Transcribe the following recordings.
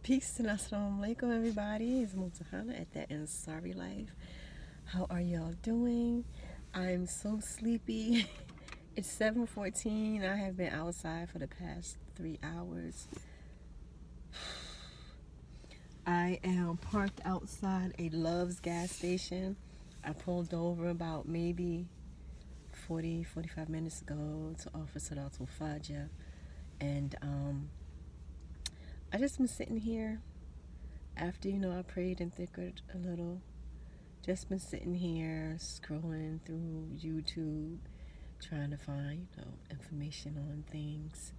Peace and assalamu alaikum, everybody. It's Mutahana at That Ansari Life. How are y'all doing? I'm so sleepy. It's 7:14. I have been outside for the past 3 hours. I am parked outside a Love's gas station. I pulled over about maybe 45 minutes ago to offer Salatul Fajr. And I just been sitting here after, I prayed and thickered a little. Just been sitting here scrolling through YouTube, trying to find, information on things.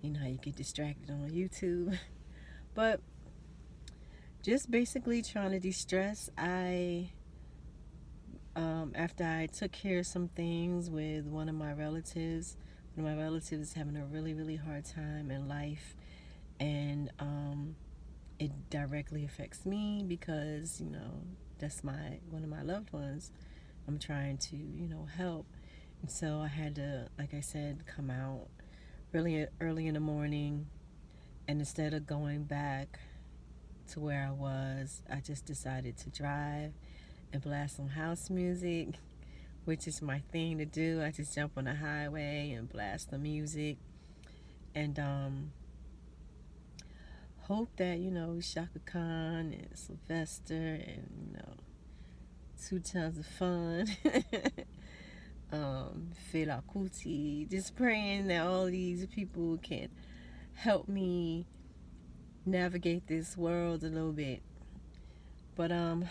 You know how you get distracted on YouTube. But just basically trying to de-stress. After I took care of some things with one of my relatives is having a really, really hard time in life. And it directly affects me because, that's one of my loved ones I'm trying to, help. And so I had to, like I said, come out really early in the morning, and instead of going back to where I was, I just decided to drive and blast some house music, which is my thing to do. I just jump on the highway and blast the music and hope that, Shaka Khan and Sylvester and, Two Tons of Fun, Fela Kuti, just praying that all these people can help me navigate this world a little bit. But everyone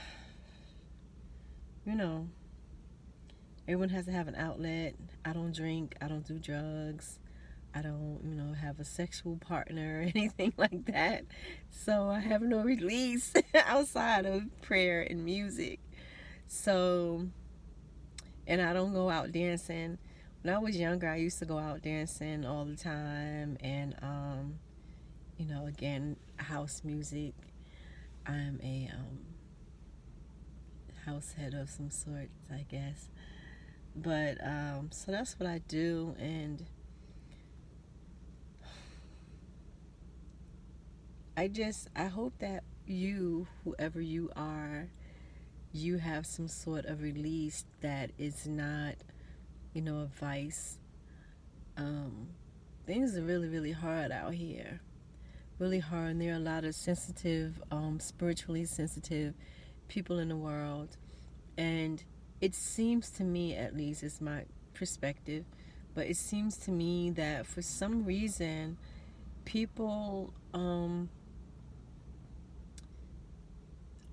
has to have an outlet. I don't drink, I don't do drugs, I don't, have a sexual partner or anything like that. So I have no release outside of prayer and music. So, and I don't go out dancing. When I was younger, I used to go out dancing all the time, and again, house music. I'm a house head of some sort, I guess. But so that's what I do, and I hope that you, whoever you are, you have some sort of release that is not, a vice. Things are really, really hard out here. Really hard, and there are a lot of sensitive, spiritually sensitive people in the world. And it seems to me, at least, it's my perspective, but it seems to me that for some reason, people,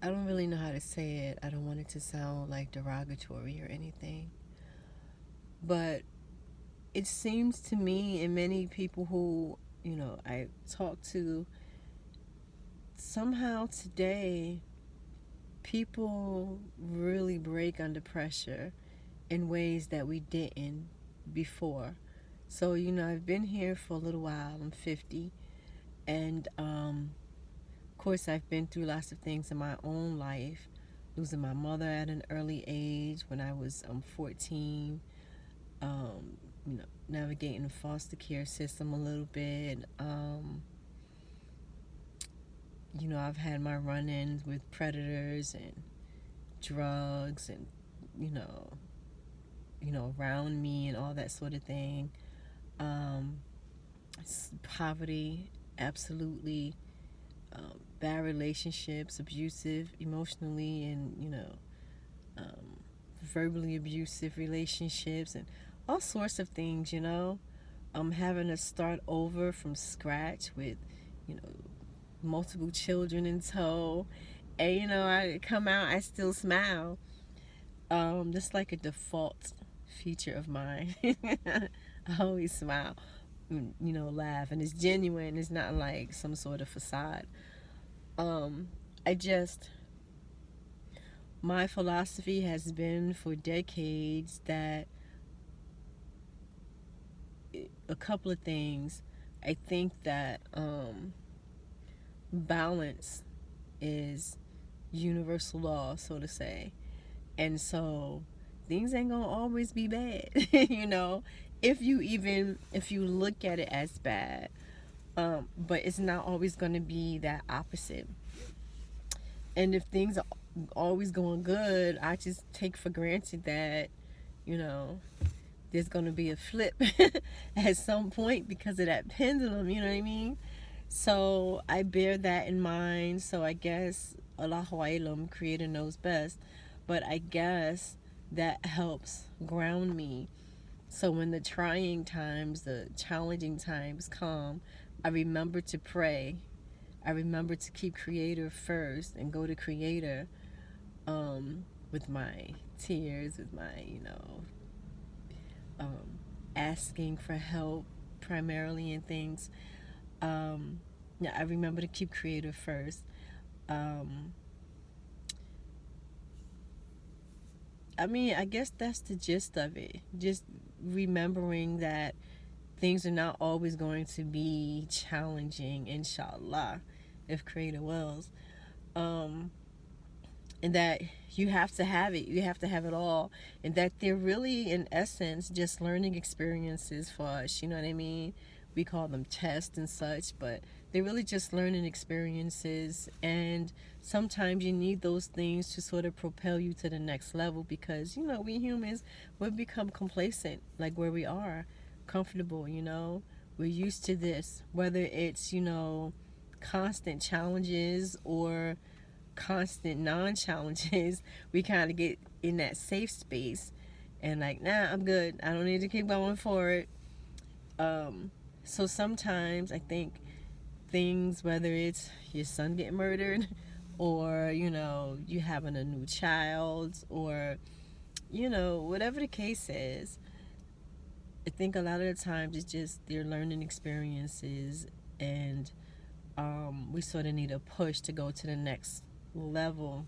I don't really know how to say it. I don't want it to sound like derogatory or anything. But it seems to me, and many people who, I talk to, somehow today, people really break under pressure in ways that we didn't before. So, I've been here for a little while. I'm 50. And, of course, I've been through lots of things in my own life. Losing my mother at an early age when I was 14. Navigating the foster care system a little bit. I've had my run-ins with predators and drugs and, around me and all that sort of thing. Poverty, absolutely. Bad relationships, abusive emotionally and, verbally abusive relationships and all sorts of things, having to start over from scratch with, multiple children in tow. And, I come out, I still smile. That's like a default feature of mine. I always smile, laugh, and it's genuine. It's not like some sort of facade. My philosophy has been for decades that a couple of things. I think that balance is universal law, so to say. And so things ain't gonna always be bad, if you look at it as bad. But it's not always going to be that opposite. And if things are always going good, I just take for granted that, you know, there's going to be a flip at some point because of that pendulum, you know what I mean? So I bear that in mind. So I guess Allahu Alam, Creator knows best. But I guess that helps ground me. So when the trying times, the challenging times come, I remember to pray. I remember to keep Creator first and go to Creator, with my tears, with my, asking for help primarily in things. Yeah, I remember to keep Creator first. I mean, I guess that's the gist of it. Just remembering that things are not always going to be challenging, inshallah, if Creator wills. And that you have to have it. You have to have it all. And that they're really, in essence, just learning experiences for us. You know what I mean? We call them tests and such, but they're really just learning experiences. And sometimes you need those things to sort of propel you to the next level because, we humans, we become complacent, like where we are, comfortable, We're used to this, whether it's, constant challenges or constant non-challenges. We kind of get in that safe space and like, nah, I'm good. I don't need to keep going for it. So sometimes I think things, whether it's your son getting murdered or, you having a new child or, whatever the case is, I think a lot of the times it's just their learning experiences and we sort of need a push to go to the next level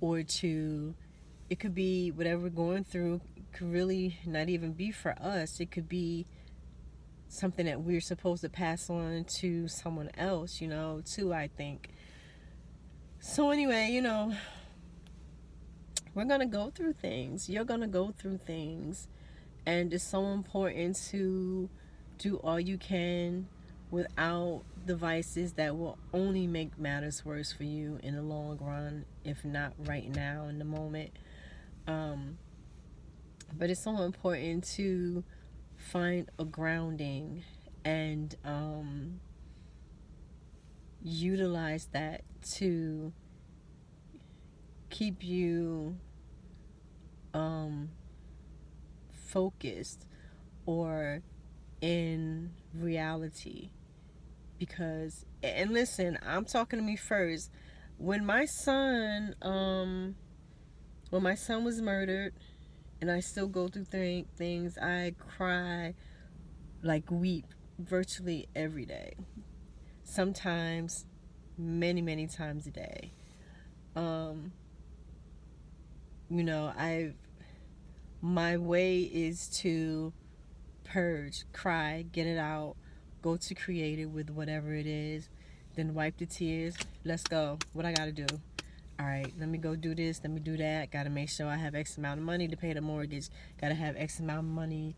or it could be whatever we're going through could really not even be for us. It could be something that we're supposed to pass on to someone else, too, I think. So anyway, we're going to go through things. You're going to go through things. And it's so important to do all you can without devices that will only make matters worse for you in the long run, if not right now in the moment. But it's so important to find a grounding and utilize that to keep you focused or in reality. Because, and listen, I'm talking to me first. When my son was murdered, and I still go through things, I cry, like weep, virtually every day. Sometimes, many times a day. My way is to purge, cry, get it out, go to Creator with whatever it is, then wipe the tears. Let's go. What I gotta do? All right, let me go do this, let me do that. Gotta make sure I have X amount of money to pay the mortgage. Gotta have X amount of money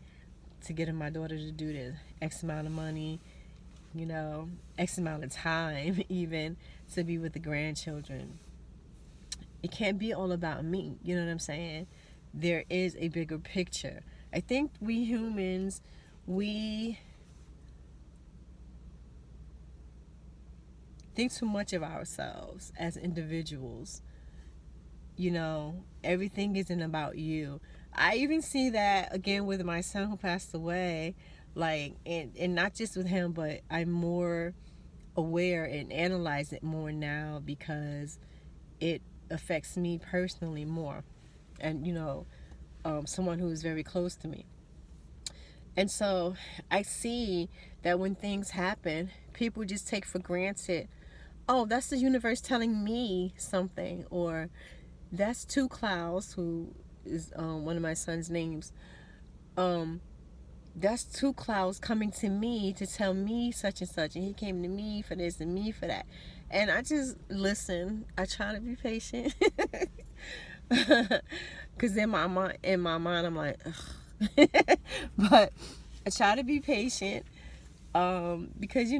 to get my daughter to do this. X amount of money, X amount of time even to be with the grandchildren. It can't be all about me, you know what I'm saying? There is a bigger picture. I think we humans, we think too much of ourselves as individuals. Everything isn't about you. I even see that again with my son who passed away, and not just with him, but I'm more aware and analyze it more now because it affects me personally more, and someone who is very close to me. And so I see that when things happen, people just take for granted, oh, that's the universe telling me something, or that's Two Clouds, who is one of my son's names. That's Two Clouds coming to me to tell me such and such, and he came to me for this and me for that. And I just listen. I try to be patient. Because in my mind, I'm like, ugh. But I try to be patient. Because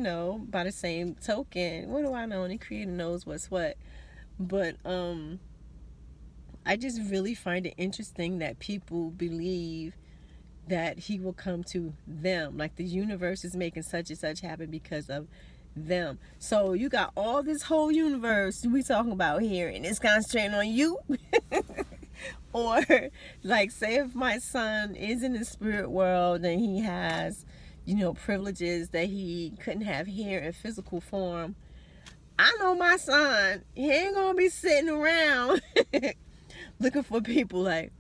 by the same token, what do I know? The creator knows what's what. But I just really find it interesting that people believe that he will come to them. Like the universe is making such and such happen because of them. So you got all this whole universe we talking about here, and it's concentrating on you. Or, like, say if my son is in the spirit world and he has, privileges that he couldn't have here in physical form. I know my son, he ain't gonna be sitting around looking for people like,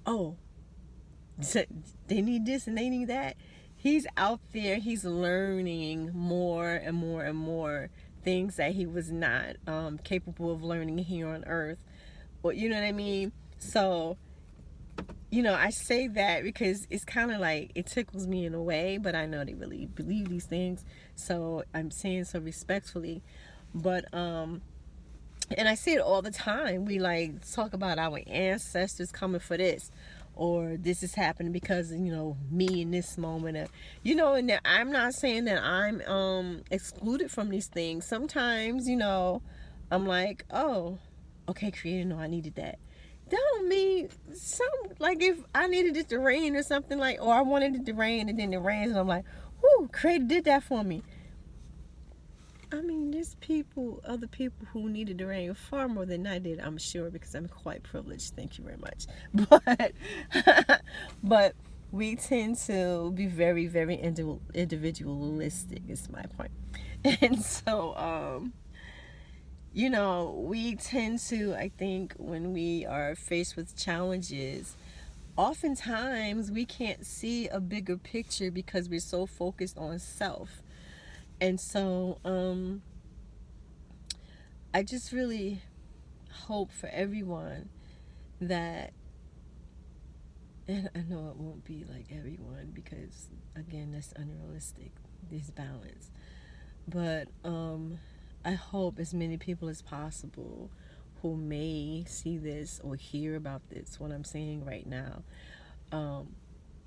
oh, they need this and they need that. He's out there, he's learning more and more and more things that he was not capable of learning here on earth. Or, you know what I mean? So, I say that because it's kind of like it tickles me in a way, but I know they really believe these things. So I'm saying so respectfully. But, and I see it all the time. We like talk about our ancestors coming for this, or this is happening because, me in this moment. And I'm not saying that I'm excluded from these things. Sometimes, I'm like, oh, okay, creator, no, I needed that. That don't mean some, like if I needed it to rain or something, like, or I wanted it to rain and then it rains and I'm like, whoo, creator did that for me. I mean, there's other people who needed the rain far more than I did, I'm sure, because I'm quite privileged. Thank you very much. But, but we tend to be very, very individualistic, is my point. And so, we tend to, I think, when we are faced with challenges, oftentimes we can't see a bigger picture because we're so focused on self. And so, I just really hope for everyone that, and I know it won't be like everyone because, again, that's unrealistic, this balance. But I hope as many people as possible who may see this or hear about this, what I'm saying right now,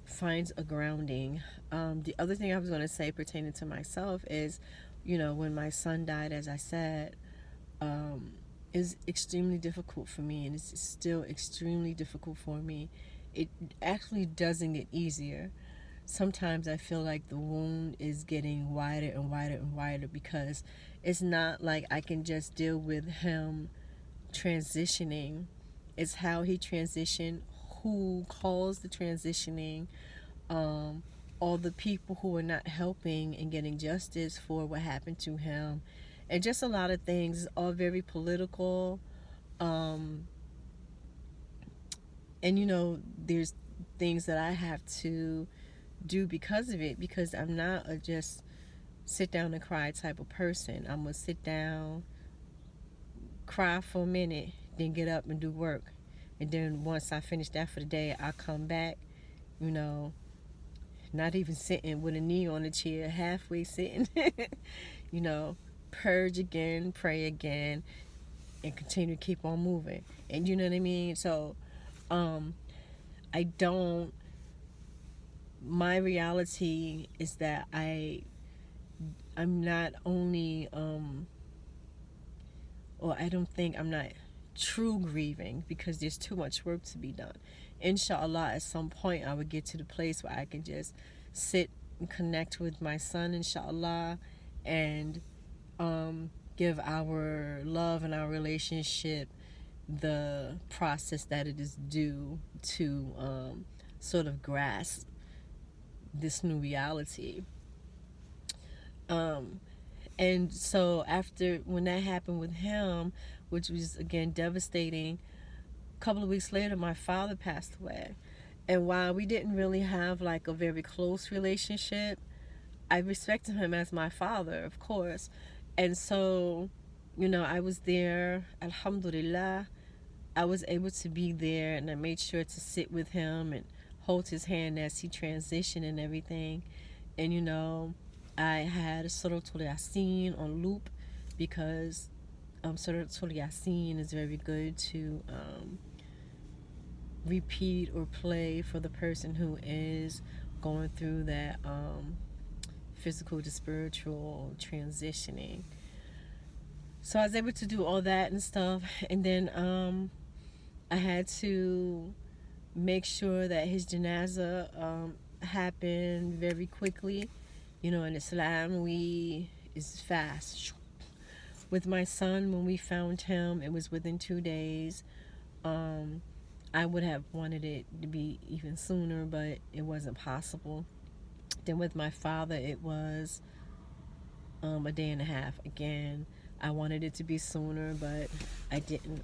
finds a grounding. The other thing I was going to say pertaining to myself is, when my son died, as I said, is extremely difficult for me, and it's still extremely difficult for me. It actually doesn't get easier. Sometimes I feel like the wound is getting wider and wider and wider because it's not like I can just deal with him transitioning. It's how he transitioned, who caused the transitioning, all the people who are not helping and getting justice for what happened to him, and just a lot of things, all very political. And there's things that I have to do because of it, because I'm not a just sit down and cry type of person. I'm gonna sit down, cry for a minute, then get up and do work. And then once I finish that for the day, I'll come back, not even sitting with a knee on the chair, halfway sitting, purge again, pray again, and continue to keep on moving. And you know what I mean? So, I don't, my reality is that I'm not only, or I don't think I'm not true grieving because there's too much work to be done. Inshallah, at some point I would get to the place where I can just sit and connect with my son, inshallah, and give our love and our relationship the process that it is due to sort of grasp this new reality. And so after, when that happened with him, which was again devastating, a couple of weeks later my father passed away. And while we didn't really have like a very close relationship, I respected him as my father, of course. And so, I was there, alhamdulillah. I was able to be there, and I made sure to sit with him and hold his hand as he transitioned and everything. And I had Suratul Yasin on loop because Suratul Yasin is very good to repeat or play for the person who is going through that physical to spiritual transitioning. So I was able to do all that and stuff, and then I had to make sure that his janaza happened very quickly. You know, in Islam, it's fast. With my son, when we found him, it was within 2 days. I would have wanted it to be even sooner, but it wasn't possible. Then with my father, it was a day and a half. Again, I wanted it to be sooner, but I didn't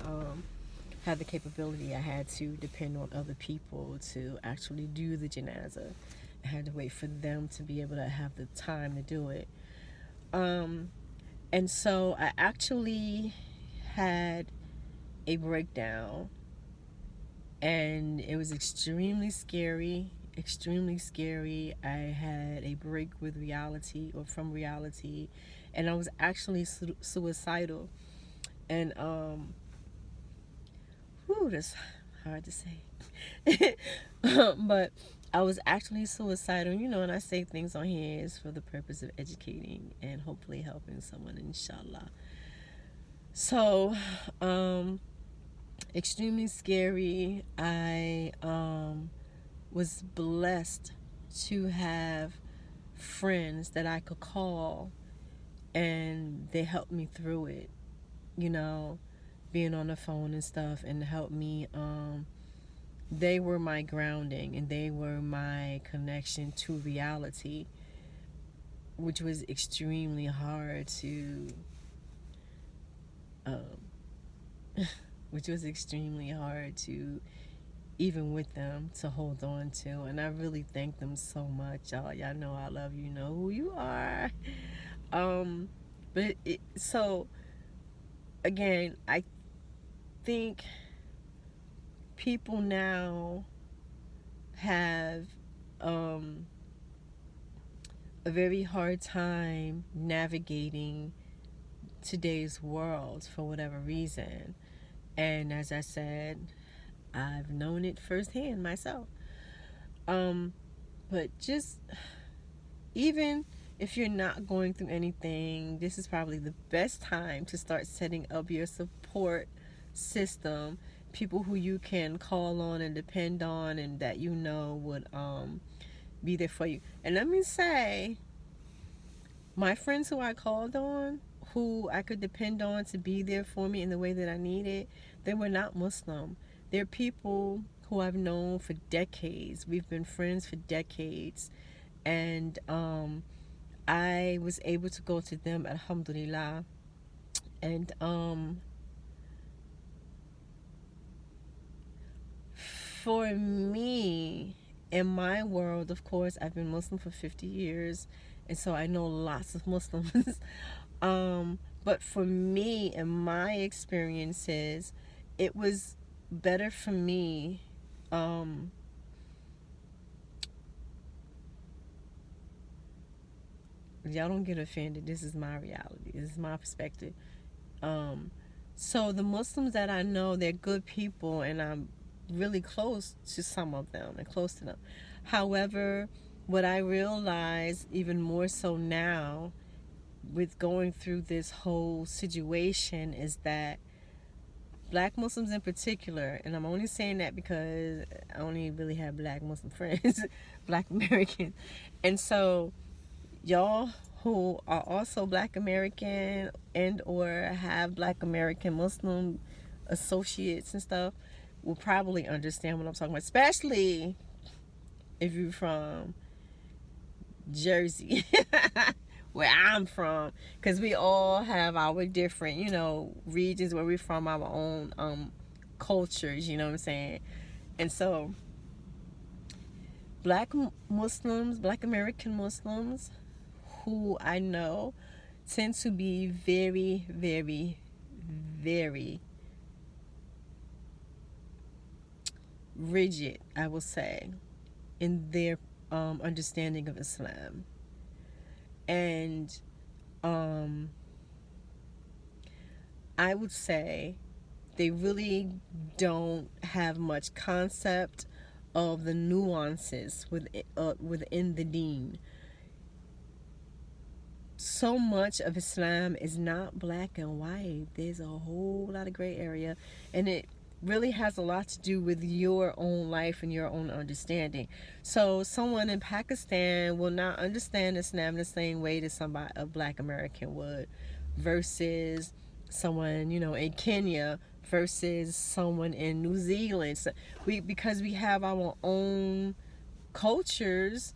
have the capability. I had to depend on other people to actually do the janaza. I had to wait for them to be able to have the time to do it. And so I actually had a breakdown, and it was extremely scary. Extremely scary. I had a break with reality, or from reality, and I was actually suicidal. And that's hard to say. But I was actually suicidal, and I say things on here is for the purpose of educating and hopefully helping someone, inshallah. So, extremely scary. I was blessed to have friends that I could call, and they helped me through it, being on the phone and stuff, and helped me. They were my grounding, and they were my connection to reality, which was extremely hard to even with them, to hold on to. And I really thank them so much. Y'all know I love you, know who you are. So again, I think people now have a very hard time navigating today's world for whatever reason. And as I said, I've known it firsthand myself. But just, even if you're not going through anything, this is probably the best time to start setting up your support system, people who you can call on and depend on, and that would be there for you. And let me say, my friends who I called on, who I could depend on to be there for me in the way that I needed, they were not Muslim. They're people who I've known for decades. We've been friends for decades. And I was able to go to them, alhamdulillah. And for me, in my world, of course, I've been Muslim for 50 years, and so I know lots of Muslims. But for me, in my experiences, it was better for me. Y'all don't get offended. This is my reality. This is my perspective. So the Muslims that I know, they're good people, and I'm really close to some of them and close to them. However, what I realize even more so now with going through this whole situation is that Black Muslims in particular, and I'm only saying that because I only really have Black Muslim friends, Black Americans, and so y'all who are also Black American and or have Black American Muslim associates and stuff will probably understand what I'm talking about, especially if you're from Jersey, where I'm from, because we all have our different, regions where we're from, our own cultures, you know what I'm saying? And so Black Muslims, Black American Muslims who I know tend to be very, very, very rigid, I will say, in their understanding of Islam. And I would say they really don't have much concept of the nuances within the deen. so much of Islam is not black and white. There's a whole lot of gray area, and it really has a lot to do with your own life and your own understanding. So someone in Pakistan will not understand Islam the same way that somebody a black American would, versus someone, in Kenya versus someone in New Zealand. So because we have our own cultures,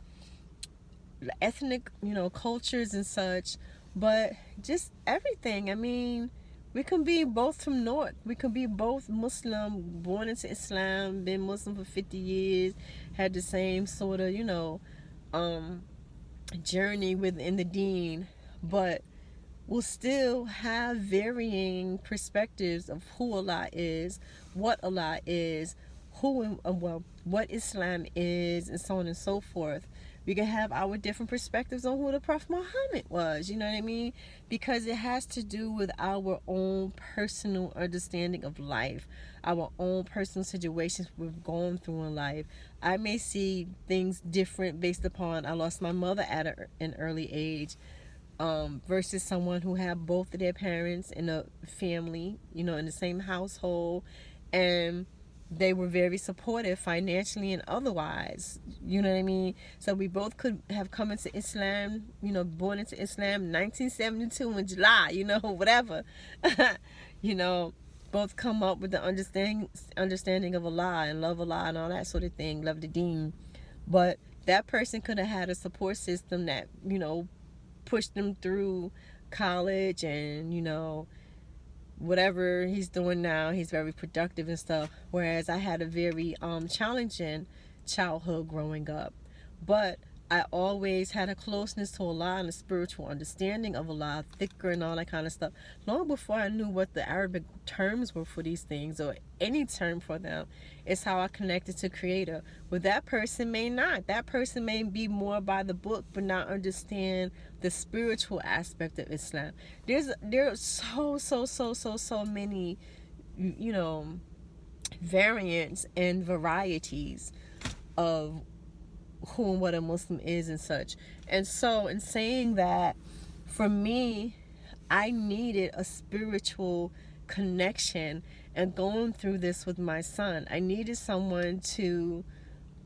ethnic, cultures and such, but just everything. I mean, we can be both from North. We can be both Muslim, born into Islam, been Muslim for 50 years, had the same sort of, journey within the deen, but we'll still have varying perspectives of who Allah is, what Allah is, what Islam is, and so on and so forth. We can have our different perspectives on who the Prophet Muhammad was, you know what I mean? Because it has to do with our own personal understanding of life, our own personal situations we've gone through in life. I may see things different based upon I lost my mother at an early age, versus someone who had both of their parents in a family, in the same household, and they were very supportive financially and otherwise, you know what I mean? So we both could have come into Islam, born into Islam 1972 in July, whatever. Both come up with the understanding of Allah and love Allah and all that sort of thing, love the deen. But that person could have had a support system that, pushed them through college and, whatever he's doing now, he's very productive and stuff. Whereas I had a very challenging childhood growing up. But I always had a closeness to Allah and a spiritual understanding of Allah, thicker and all that kind of stuff, long before I knew what the Arabic terms were for these things or any term for them. It's how I connected to Creator. Well, that person may not. That person may be more by the book but not understand the spiritual aspect of Islam. There are so many, variants and varieties of who and what a Muslim is and such. And so in saying that, for me, I needed a spiritual connection, and going through this with my son, I needed someone to,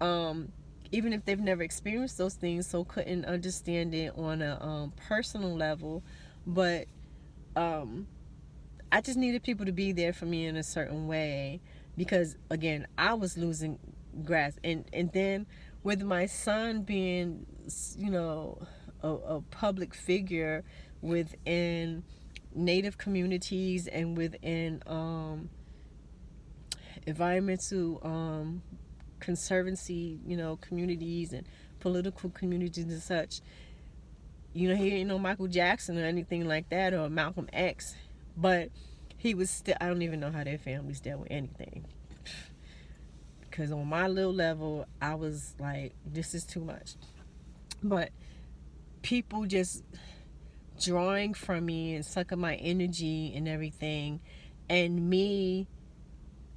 even if they've never experienced those things, so couldn't understand it on a personal level, but I just needed people to be there for me in a certain way, because again, I was losing grasp. And then with my son being, a public figure within Native communities and within environmental conservancy, communities and political communities and such. He ain't no Michael Jackson or anything like that, or Malcolm X, but he was still, I don't even know how their families dealt with anything. Because on my little level, I was like, this is too much. But people just drawing from me and sucking my energy and everything. And me,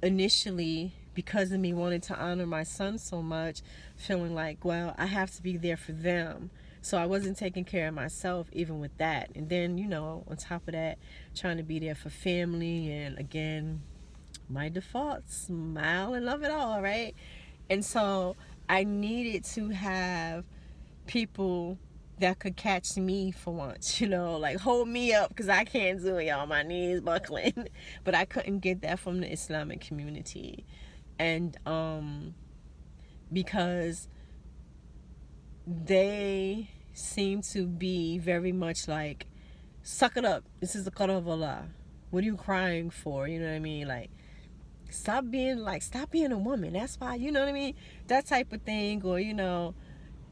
initially, because of me wanting to honor my son so much, feeling like, well, I have to be there for them. So I wasn't taking care of myself even with that. And then, on top of that, trying to be there for family, and again, my default, smile and love it all, right? And so I needed to have people that could catch me for once, like hold me up, because I can't do it, y'all. My knees buckling. But I couldn't get that from the Islamic community. And because they seem to be very much like, suck it up, this is the qadar of Allah, what are you crying for? You know what I mean? Like, stop being a woman, that's why, you know what I mean? That type of thing. Or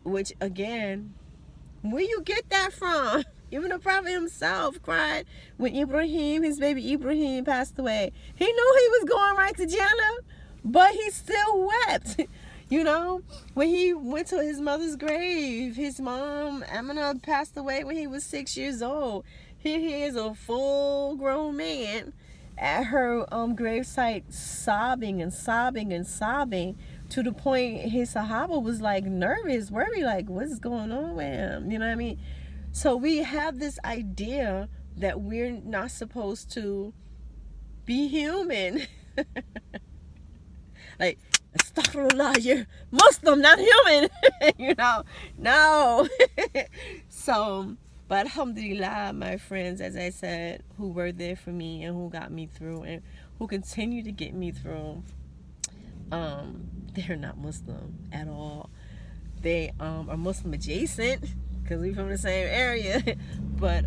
which again, where you get that from? Even the Prophet himself cried when his baby Ibrahim passed away. He knew he was going right to Jannah, but he still wept. When he went to his mother's grave, his mom Amina passed away when he was 6 years old. Here he is, a full grown man, at her gravesite, sobbing and sobbing and sobbing, to the point his Sahaba was like nervous, worried, like, what's going on with him? You know what I mean? So we have this idea that we're not supposed to be human. Like, astaghfirullah, you're Muslim, not human. You know, no. So, but alhamdulillah, my friends, as I said, who were there for me and who got me through and who continue to get me through, they're not Muslim at all. They are Muslim adjacent because we're from the same area. But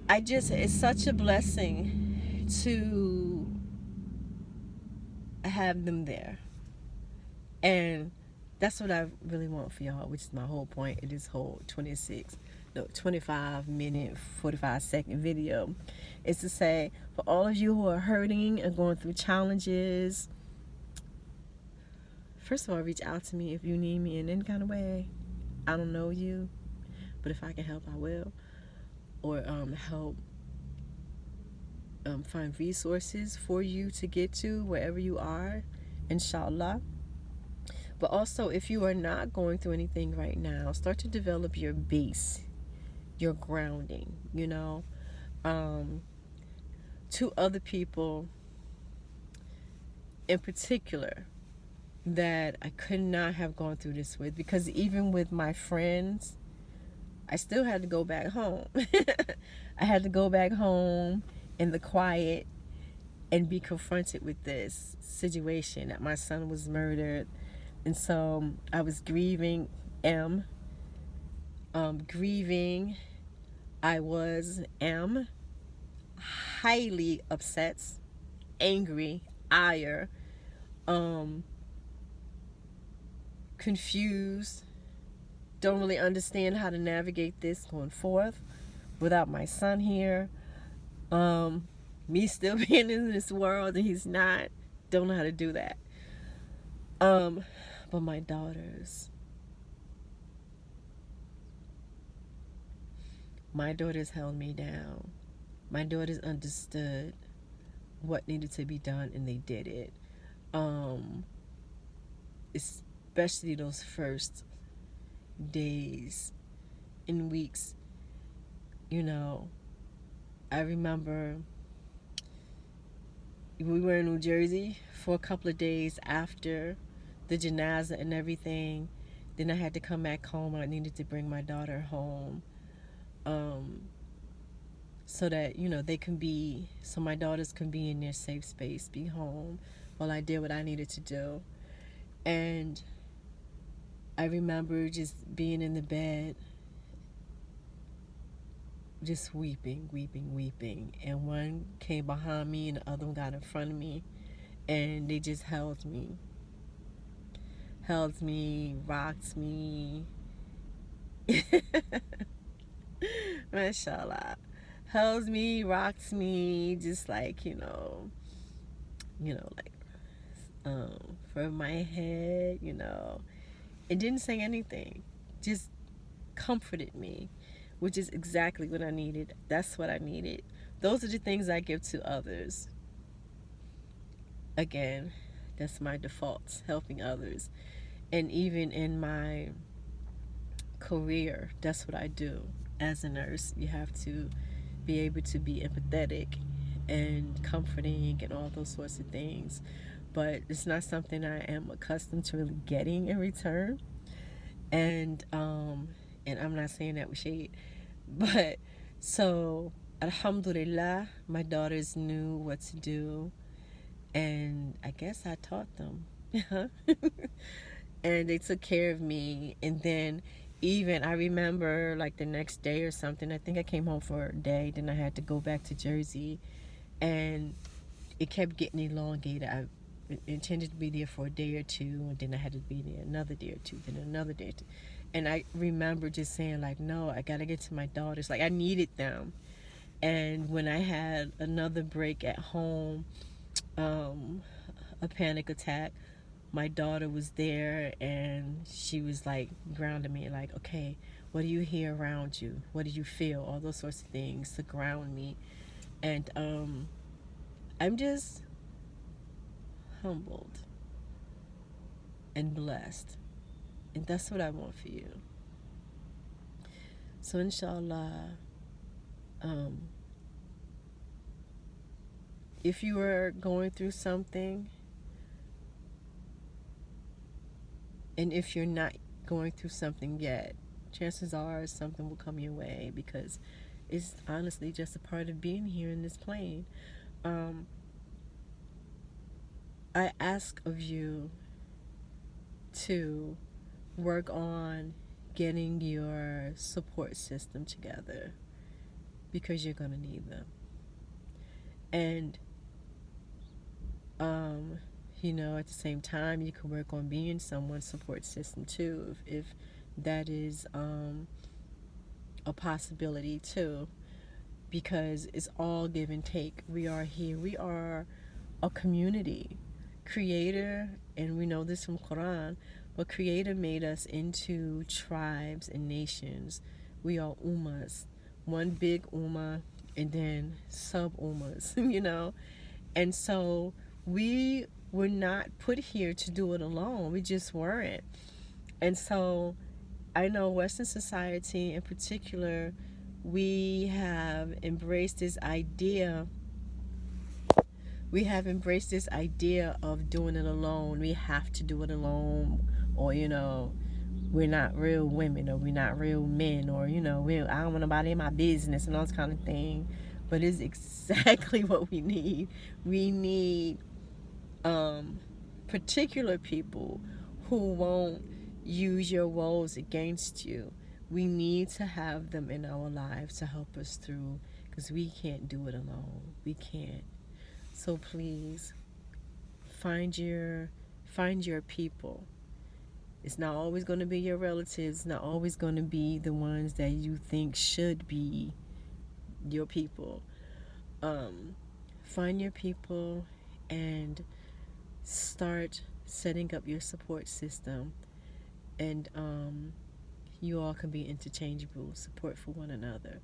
it's such a blessing to have them there. And that's what I really want for y'all, which is my whole point in this whole 25-minute, 45-second video, is to say, for all of you who are hurting and going through challenges, first of all, reach out to me if you need me in any kind of way. I don't know you, but if I can help, I will. Or help find resources for you to get to wherever you are, inshallah. But also, if you are not going through anything right now, start to develop your base, your grounding, you know. To other people in particular that I could not have gone through this with, because even with my friends, I still had to go back home. I had to go back home in the quiet and be confronted with this situation that my son was murdered. And so I was grieving grieving. I am highly upset, angry, ire, confused, don't really understand how to navigate this going forth without my son here. Me still being in this world and he's not. Don't know how to do that. But my daughters held me down. My daughters understood what needed to be done and they did it. Especially those first days and weeks, you know. I remember we were in New Jersey for a couple of days after the janazah and everything. Then I had to come back home. I needed to bring my daughter home, so that, you know, so my daughters can be in their safe space, be home while I did what I needed to do. And I remember just being in the bed, just weeping. And one came behind me and the other one got in front of me. And they just held me, rocked me. Mashallah. Held me, rocked me, just like, like, for my head, It didn't say anything, just comforted me, which is exactly what I needed. That's what I needed. Those are the things I give to others. Again, that's my default, helping others. And even in my career, that's what I do. As a nurse, you have to be able to be empathetic and comforting and all those sorts of things. But it's not something I am accustomed to really getting in return. And I'm not saying that with shade. But so, alhamdulillah, my daughters knew what to do. And I guess I taught them. And they took care of me. And then even I remember like the next day or something, I think I came home for a day, then I had to go back to Jersey, and it kept getting elongated. I intended to be there for a day or two, and then I had to be there another day or two, then another day or two. And I remember just saying like, no, I gotta get to my daughters. Like, I needed them. And when I had another break at home, a panic attack, my daughter was there and she was like grounding me, like, okay, what do you hear around you? What do you feel? All those sorts of things to ground me. And I'm just humbled and blessed. And that's what I want for you. So inshallah, um, if you are going through something, and if you're not going through something yet, chances are something will come your way, because it's honestly just a part of being here in this plane. Um, I ask of you to work on getting your support system together, because you're going to need them. And, um, at the same time, you can work on being someone's support system too, if that is a possibility too, because it's all give and take. We are here, we are a community. Creator, and we know this from Quran, but Creator made us into tribes and nations. We are ummas, one big ummah, and then sub ummas, and so we were not put here to do it alone. We just weren't. And so I know Western society in particular, we have embraced this idea. We have embraced this idea of doing it alone. We have to do it alone, or we're not real women, or we're not real men, or I don't want nobody in my business and all this kind of thing. But it's exactly what we need. We need particular people who won't use your woes against you. We need to have them in our lives to help us through, because we can't do it alone. We can't. So please find your people. It's not always going to be your relatives. It's not always going to be the ones that you think should be your people. Um, find your people and start setting up your support system, and you all can be interchangeable, support for one another.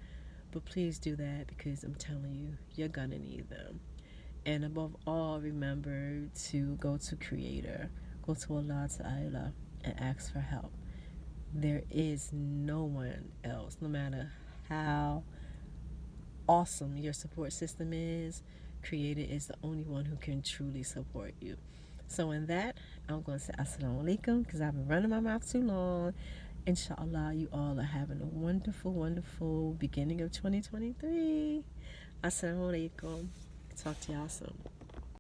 But please do that, because I'm telling you, you're gonna need them. And above all, remember to go to Creator, go to Allah Ta'ala, and ask for help. There is no one else, no matter how awesome your support system is. Creator is the only one who can truly support you. So in that, I'm going to say assalamu alaikum, because I've been running my mouth too long. Inshallah, you all are having a wonderful, wonderful beginning of 2023. Assalamu alaikum. Talk to y'all soon.